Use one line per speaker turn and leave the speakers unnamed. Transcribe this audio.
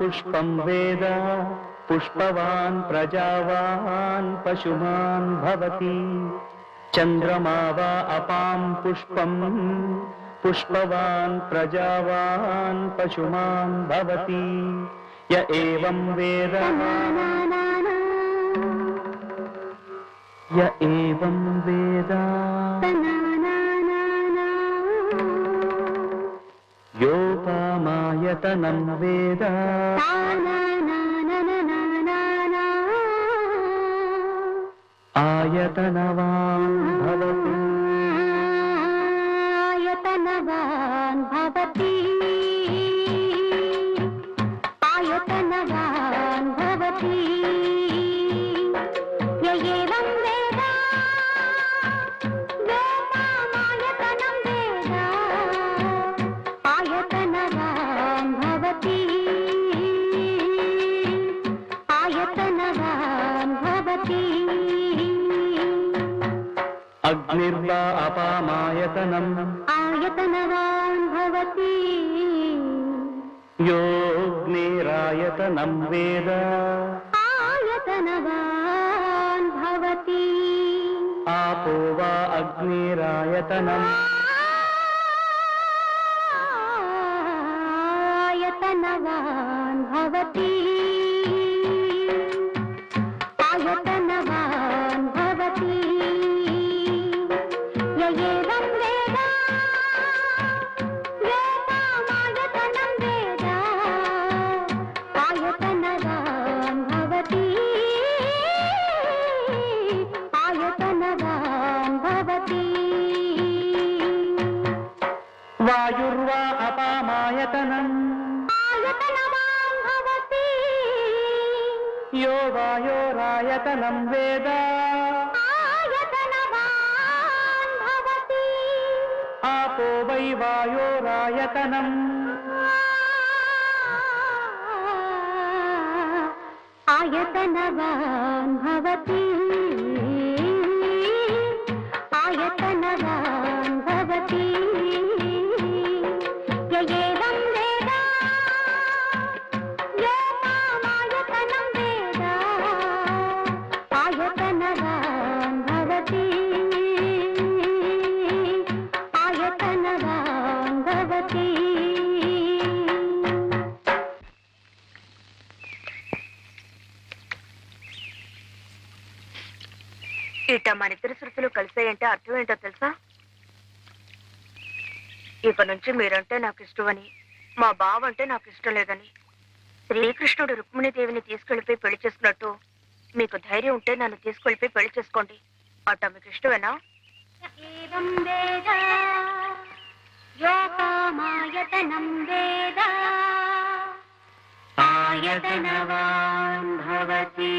पुष्पं वेद पुष्पवान् प्रजावान् पशुमान् भवति चंद्रमा वा अपां पुष्पं पुष्पवान् प्रजावान् पशुमान् भवति य एवं वेद य एवं वेद योपामायतनं वेद आयतनवान् भवति
आयतनवान् भवति आयतनवान् भवति य एवं वेद योपामायतनं वेद आयतनवान् भवति आयतनवान् भवति
अग्निर्वा अपामायतनम्
आयतनवान् भवति
योऽग्निरायतनं वेद
आयतनवान् भवति
आपो वा अग्निरायतनम्
आयतनवान् भवति आयतनवान् भवति य एवं वेद योपामायतनं वेद आयतनवान् भवति आयतनवान् भवति
वायुर्वा अपामायतनम्
आयतनवान् भवति
यो वायोरायतनं वेद
आयतनवान् भवति
आपो वै वायोरायतनम्
आयतनवान् भवति आयतनवान् भवति य एवं वेद योपामायतनं वेद आयतनवान् भवति आयतनवान् भवति
ఇట మన ఇద్దరు శృతులు కలిసాయంటే అర్థం ఏంటో తెలుసా? ఇక నుంచి మీరంటే నాకు ఇష్టమని, మా బావ అంటే నాకు ఇష్టం లేదని, శ్రీకృష్ణుడు రుక్మిణీదేవిని తీసుకెళ్లిపోయి పెళ్లి చేసుకున్నట్టు మీకు ధైర్యం ఉంటే నన్ను తీసుకెళ్లిపోయి పెళ్లి చేసుకోండి. అట్ట మీకు ఇష్టమేనా?
एवं वेद योपामायतनं वेद
आयतनवान् भवति